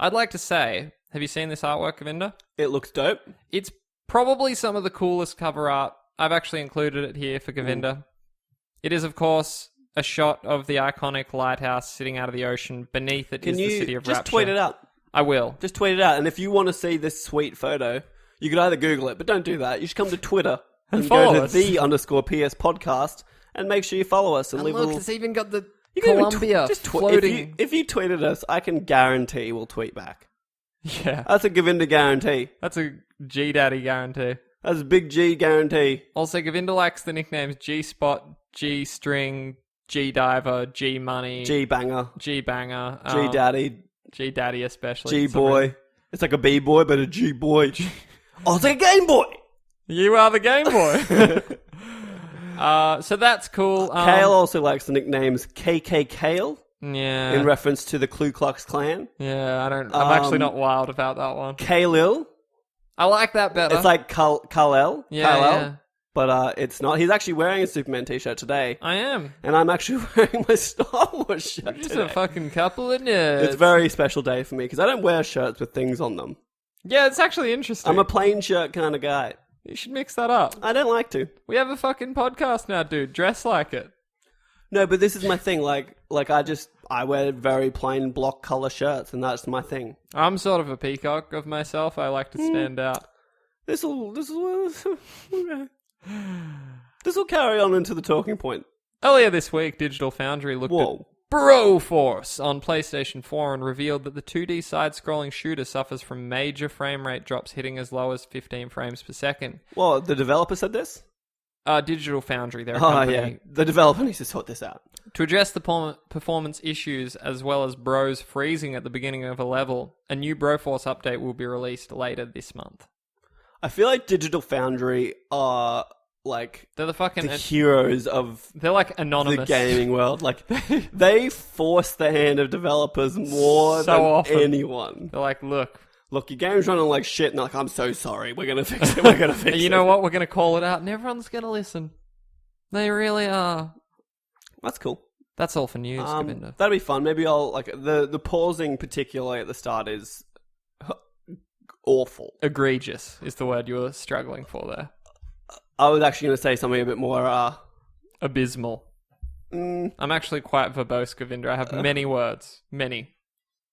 I'd like to say, have you seen this artwork, Govinda? It looks dope. It's probably some of the coolest cover art. I've actually included it here for Govinda. It is, of course, a shot of the iconic lighthouse sitting out of the ocean. Beneath it is the city of Rapture. Just tweet it out? I will. Just tweet it out. And if you want to see this sweet photo, you could either Google it, but don't do that. You should come to Twitter and follow go to us. _PS podcast and make sure you follow us and leave a little... it's even got the You can even Columbia just floating. If you tweeted us, I can guarantee we'll tweet back. Yeah. That's a Govinda guarantee. That's a G-Daddy guarantee. That's a big G guarantee. Also, Govinda likes the nicknames G-Spot, G-String, G-Diver, G-Money, G-banger. G-Banger, G-daddy. G-Daddy especially. G-boy. It's like a B-boy, but a G-boy. Oh, it's like a Game Boy! You are the Game Boy. So that's cool. Kale also likes the nicknames KK Kale Yeah. in reference to the Ku Klux Klan. Yeah, I'm actually not wild about that one. Kalil. I like that better. It's like Kal-El. Yeah, Kal-El. yeah. But it's not. He's actually wearing a Superman t-shirt today. I am. And I'm actually wearing my Star Wars shirt Just today. a fucking couple of nerds. It's a very special day for me because I don't wear shirts with things on them. Yeah, it's actually interesting. I'm a plain shirt kind of guy. You should mix that up. I don't like to. We have a fucking podcast now, dude. Dress like it. No, but this is my thing. Like I wear very plain block color shirts, and that's my thing. I'm sort of a peacock of myself. I like to stand out. This will carry on into the talking point. Earlier this week, Digital Foundry looked Whoa. at Broforce on PlayStation 4 and revealed that the 2D side-scrolling shooter suffers from major frame rate drops hitting as low as 15 frames per second. Well, the developer said this? Digital Foundry, they're a Oh, company. yeah. The developer needs to sort this out. To address the performance issues as well as Bros freezing at the beginning of a level, a new Broforce update will be released later this month. I feel like Digital Foundry are like They're the fucking... the heroes of they're like anonymous. the gaming world. Like they force the hand of developers more So than often. anyone. They're like, look, Look, your game's running like shit, and they're like, I'm so sorry. We're gonna fix it. We're gonna fix it. you know what? We're going to call it out and everyone's going to listen. They really are. That's cool. That's all for news, Govinda. That'd be fun. Maybe I'll like the pausing, particularly at the start, is awful. Egregious is the word you were struggling for there. I was actually going to say something a bit more. Abysmal. I'm actually quite verbose, Govinda. I have many words. Many.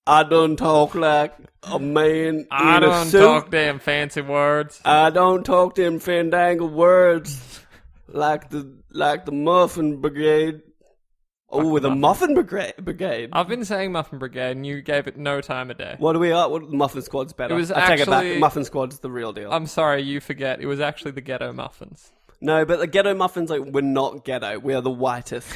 I don't talk like a man I in a don't suit. talk damn fancy words. I don't talk them fandangle words like the Muffin Brigade. Oh, with the Muffin Brigade. I've been saying Muffin Brigade and you gave it no time of day. What do we are? What Muffin Squad's better? It was I take it actually- back. Muffin Squad's the real deal. I'm sorry, you forget. It was actually the Ghetto Muffins. No, but the ghetto muffins, like, we're not ghetto. We are the whitest.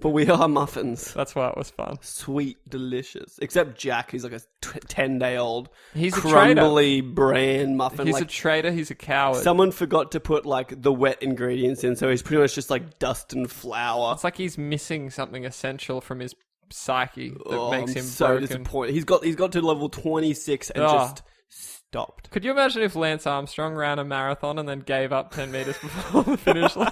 But we are muffins. That's why it was fun. Sweet, delicious. Except Jack, who's like a 10-day-old He's a crumbly bran muffin. He's like, a traitor. He's a coward. someone forgot to put, like, the wet ingredients in, so he's pretty much just, like, dust and flour. It's like he's missing something essential from his psyche that makes I'm him so broken. disappointed. He's got to level 26 and Oh. just stopped. Could you imagine if Lance Armstrong ran a marathon and then gave up 10 meters before the finish line?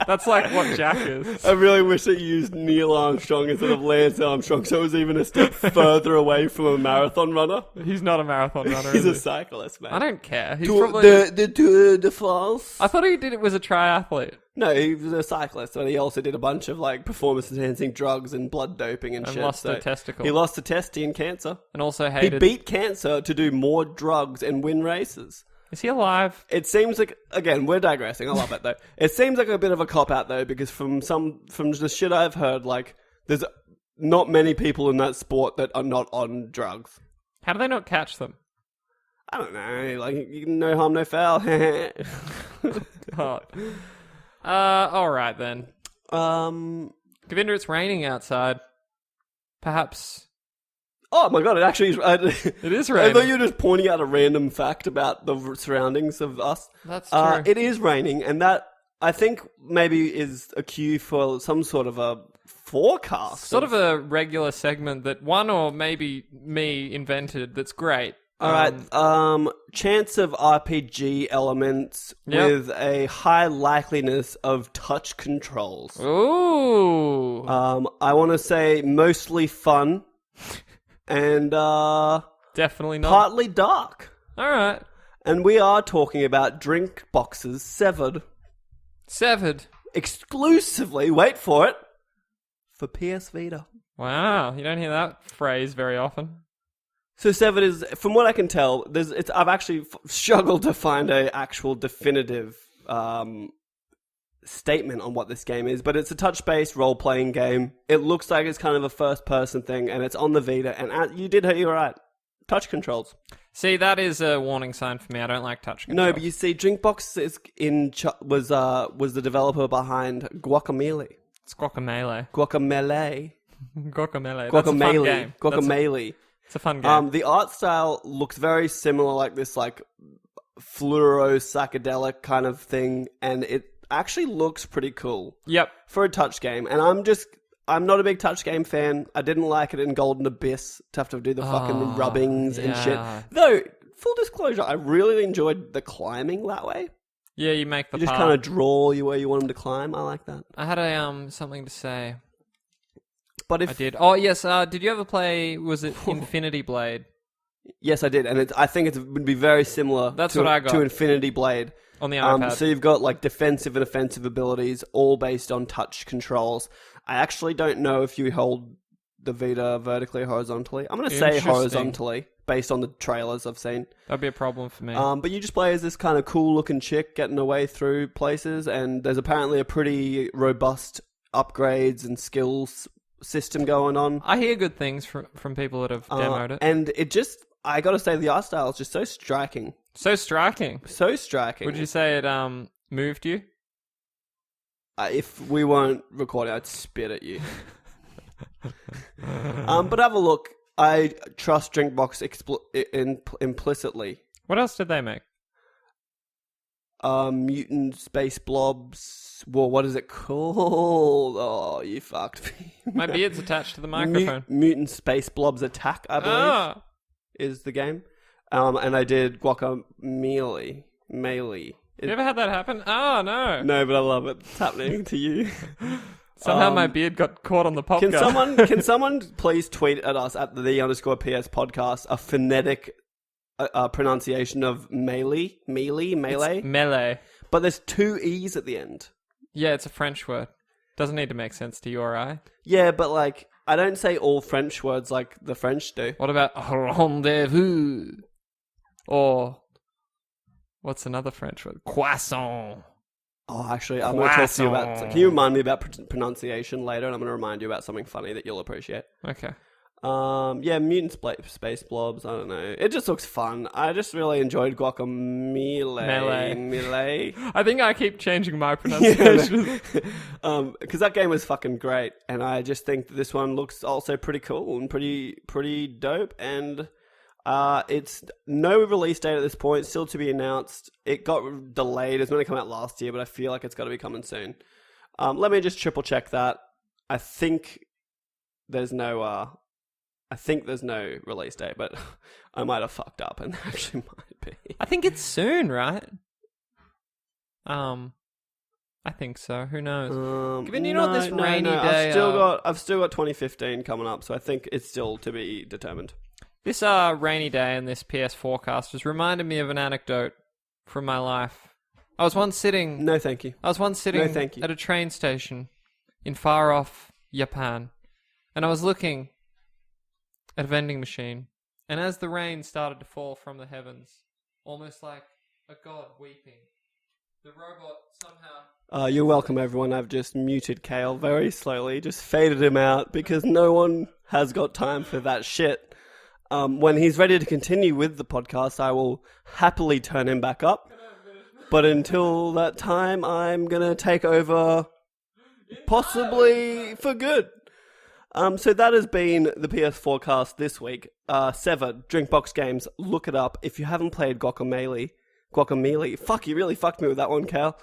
That's like what Jack is. I really wish they used Neil Armstrong instead of Lance Armstrong, so it was even a step further away from a marathon runner. He's not a marathon runner. He's a is he? cyclist, man. I don't care. He's Tour, probably. the Tour de France. I thought he did it was a triathlete No, he was a cyclist, but he also did a bunch of like performance-enhancing drugs and blood doping and, and shit. lost so a testicle. He lost a testy in cancer. and also He hated. beat cancer to do more drugs and win races. Is he alive? It seems like, again, we're digressing. I love it though. It seems like a bit of a cop out though, because from the shit I've heard, like there's not many people in that sport that are not on drugs. How do they not catch them? I don't know, like no harm, no foul. God. All right then. Um. Govinda, it's raining outside. Perhaps Oh my god! It actually is. it is I raining. thought you were just pointing out a random fact about the surroundings of us. That's true. It is raining, and that I think maybe is a cue for some sort of a forecast. Sort of a regular segment that one or maybe me invented that's great. All right. Chance of RPG elements Yep. with a high likeliness of touch controls. Ooh. I want to say mostly fun. and Definitely not. partly dark. All right. And we are talking about Drink Box's Severed. Severed. Exclusively, wait for it, for PS Vita. Wow, you don't hear that phrase very often. So Severed is, from what I can tell, I've actually struggled to find a actual definitive statement on what this game is, but it's a touch-based role-playing game. It looks like it's kind of a first-person thing, and it's on the Vita, and you were right. Touch controls. See, that is a warning sign for me. I don't like touch controls. No, but you see, Drinkbox was the developer behind Guacamelee. It's Guacamelee. Guacamelee. Guacamelee. That's a fun game. Guacamelee. It's a fun game. The art style looks very similar, like this, like fluoro psychedelic kind of thing, and it actually looks pretty cool. Yep. For a touch game, and I'm not a big touch game fan. I didn't like it in Golden Abyss to have to do the fucking rubbings and shit. Though, full disclosure, I really enjoyed the climbing that way. Yeah, you make the You just path. kind of draw you where you want them to climb. I like that. I had a something to say. But if I did. Oh yes. Did you ever play? Was it Infinity Blade yes, I did, and I think it would be very similar. That's to, what I got. to Infinity Blade. on the iPad? So you've got like defensive and offensive abilities, all based on touch controls. I actually don't know if you hold the Vita vertically or horizontally. I'm going to say Interesting. horizontally, based on the trailers I've seen. That'd be a problem for me. But you just play as this kind of cool-looking chick getting her way through places, and there's apparently a pretty robust upgrades and skills system going on. I hear good things from people that have demoed it. And it just, I got to say, the art style is just so striking. So striking. So striking. Would you say it moved you? If we weren't recording, I'd spit at you. But have a look. I trust Drinkbox implicitly. What else did they make? Mutant Space Blobs. Well, what is it called? Oh, you fucked me. My beard's attached to the microphone. Mutant Space Blobs Attack, I believe, is the game. And I did Guacamelee. You ever had that happen? Oh, no. No, but I love it. It's happening to you. Somehow my beard got caught on the podcast. Can someone please tweet at us at the_PS podcast a phonetic pronunciation of melee? It's melee. But there's two E's at the end. Yeah, it's a French word. Doesn't need to make sense to you or I. Yeah, but like, I don't say all French words like the French do. What about rendezvous? Or what's another French word? Croissant. Oh, actually, I'm going to talk to you about... Can you remind me about pronunciation later? And I'm going to remind you about something funny that you'll appreciate. Okay. Yeah, Mutant Space Blobs, I don't know. It just looks fun. I just really enjoyed Melee. I think I keep changing my pronunciation. Because that game was fucking great. And I just think that this one looks also pretty cool and pretty dope. And... it's no release date at this point, still to be announced. It got delayed. It's going to come out last year, but I feel like it's got to be coming soon. Let me just triple check that. I think there's no release date, but I might have fucked up, and there actually might be. I think it's soon, right? I think so. Who knows? Given you know this rainy day, I've still got 2015 coming up, so I think it's still to be determined. This rainy day and this PS forecast has reminded me of an anecdote from my life. I was once sitting... No, thank you. I was once sitting No, thank you. at a train station in far-off Japan, and I was looking at a vending machine, and as the rain started to fall from the heavens, almost like a god weeping, the robot somehow... You're welcome, everyone. I've just muted Kale very slowly, just faded him out, because no one has got time for that shit. When he's ready to continue with the podcast, I will happily turn him back up. But until that time, I'm going to take over, possibly for good. So that has been the PS Forecast this week. Severed, Drinkbox Games, look it up. If you haven't played Guacamelee, fuck, you really fucked me with that one, Cal.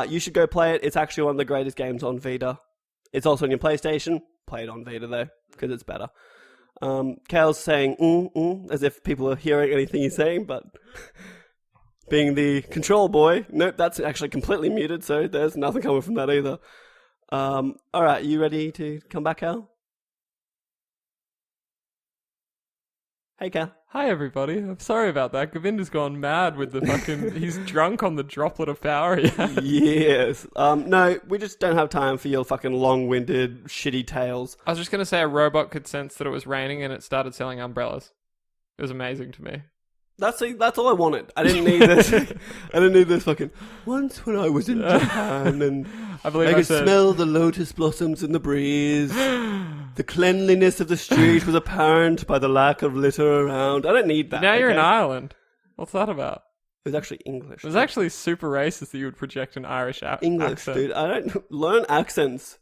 You should go play it. It's actually one of the greatest games on Vita. It's also on your PlayStation. Play it on Vita, though, because it's better. Cal's saying, as if people are hearing anything he's saying, but being the control boy, nope, that's actually completely muted, so there's nothing coming from that either. Alright, you ready to come back, Cal? Hey, Cal. Hi, everybody. I'm sorry about that. Govinder's gone mad with the fucking... he's drunk on the droplet of power he had. Yes. No, we just don't have time for your fucking long-winded, shitty tales. I was just going to say a robot could sense that it was raining and it started selling umbrellas. It was amazing to me. That's all I wanted. I didn't need this. I didn't need this fucking... Once when I was in Japan and I believe I I could said... smell the lotus blossoms in the breeze. The cleanliness of the street was apparent by the lack of litter around. I don't need that. Now you're in okay? Ireland. What's that about? It was actually English. It was actually super racist that you would project an Irish English, accent. dude. I don't... Learn accents.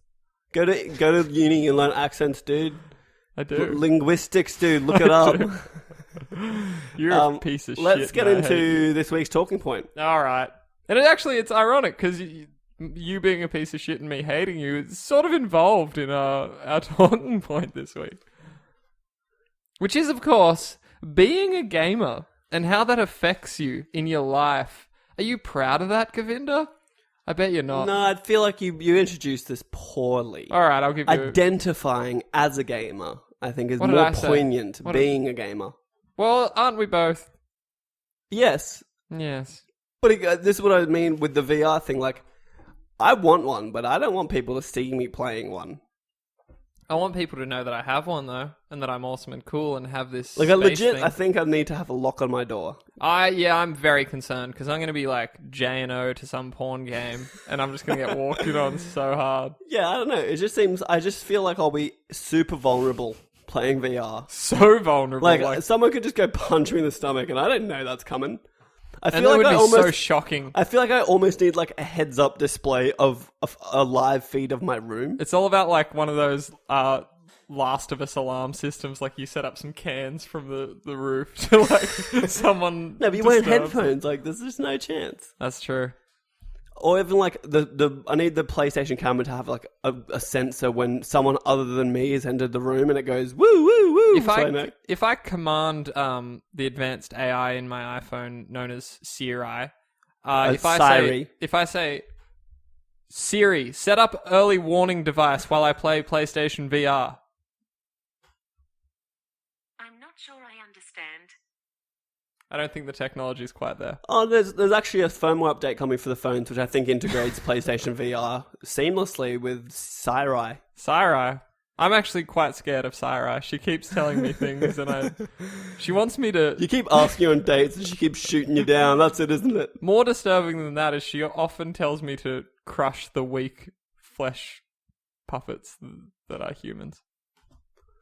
Go to uni and learn accents, dude. I do. Linguistics, dude. Look it up. You're a piece of shit. Let's get and I hate you. into this week's talking point. All right. And it's ironic because you being a piece of shit and me hating you is sort of involved in our talking point this week. Which is, of course, being a gamer and how that affects you in your life. Are you proud of that, Govinda? I bet you're not. No, I feel like you introduced this poorly. All right, I'll give you... Identifying as a gamer, I think, is What did more I say? poignant. Being a gamer. Well, aren't we both? Yes. Yes. But this is what I mean with the VR thing. Like, I want one, but I don't want people to see me playing one. I want people to know that I have one, though, and that I'm awesome and cool and have this Like, I space legit, thing. I think I need to have a lock on my door. I'm very concerned because I'm going to be like J&O to some porn game and I'm just going to get walked in on so hard. Yeah, I don't know. It just seems, I just feel like I'll be super vulnerable playing VR. So vulnerable. Like, someone could just go punch me in the stomach and I don't know that's coming. I and feel that like would I be almost... so shocking. I feel like I almost need like a heads-up display of a live feed of my room. It's all about like one of those Last of Us alarm systems, like you set up some cans from the roof to like someone... No, but you're wearing disturbs them. headphones. Like, there's just no chance. That's true. Or even like I need the PlayStation camera to have like a sensor when someone other than me has entered the room and it goes woo woo woo. If I command the advanced AI in my iPhone known as Siri, if I say Siri, set up early warning device while I play PlayStation VR. I'm not sure I understand. I don't think the technology is quite there. Oh, there's actually a firmware update coming for the phones, which I think integrates PlayStation VR seamlessly with Siri. Siri. I'm actually quite scared of Siri. She keeps telling me things and she wants me to... You keep asking her on dates and she keeps shooting you down. That's it, isn't it? More disturbing than that is she often tells me to crush the weak flesh puppets that are humans.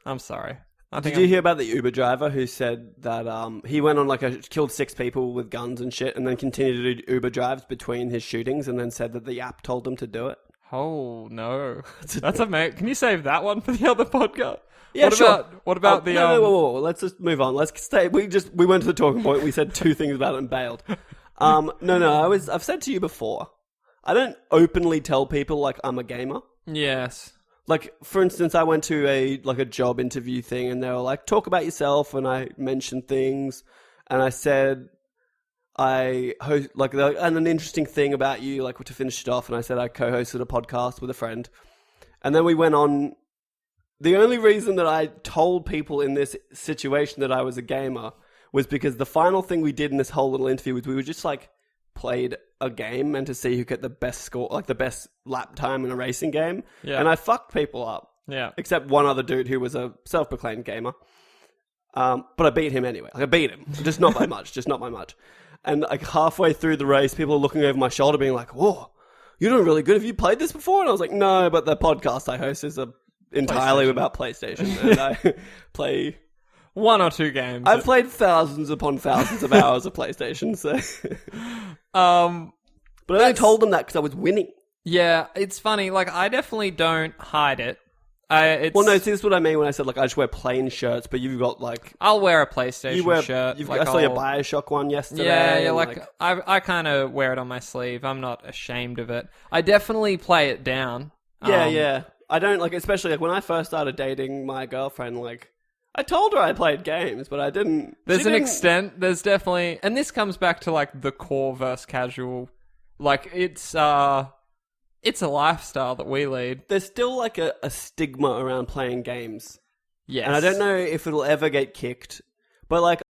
I'm sorry. Did you hear about the Uber driver who said that he went on killed 6 people with guns and shit and then continued to do Uber drives between his shootings and then said that the app told him to do it? Oh, no. That's amazing. Can you save that one for the other podcast? Yeah, sure. What about the... No, whoa. Let's just move on. Let's stay. We went to the talking point. We said 2 things about it and bailed. No. I've said to you before, I don't openly tell people like I'm a gamer. Yes. Like, for instance, I went to a job interview thing and they were like, talk about yourself, and I mentioned things and I said I host and an interesting thing about you, like to finish it off, and I said I co-hosted a podcast with a friend. And then we went on. The only reason that I told people in this situation that I was a gamer was because the final thing we did in this whole little interview was we were just like played a game and to see who get the best score, like the best lap time in a racing game. Yeah. And I fucked people up. Yeah. Except one other dude who was a self-proclaimed gamer. But I beat him anyway. Like, I beat him. Just not by much. Just not by much. And like halfway through the race, people are looking over my shoulder being like, whoa, you're doing really good. Have you played this before? And I was like, no, but the podcast I host is entirely about PlayStation. And I play... 1 or 2 games. I've played thousands upon thousands of hours of PlayStation, so... But I only told them that because I was winning. Yeah, it's funny. Like, I definitely don't hide it. Well, no, see, this is what I mean when I said, like, I just wear plain shirts, but you've got, like... I'll wear a PlayStation shirt. I saw your Bioshock one yesterday. Yeah, like I kind of wear it on my sleeve. I'm not ashamed of it. I definitely play it down. Yeah. I don't, like, especially, like, when I first started dating my girlfriend, like... I told her I played games, but I didn't... There's an extent, there's definitely... And this comes back to, like, the core versus casual. Like, it's a lifestyle that we lead. There's still, like, a stigma around playing games. Yes. And I don't know if it'll ever get kicked, But like,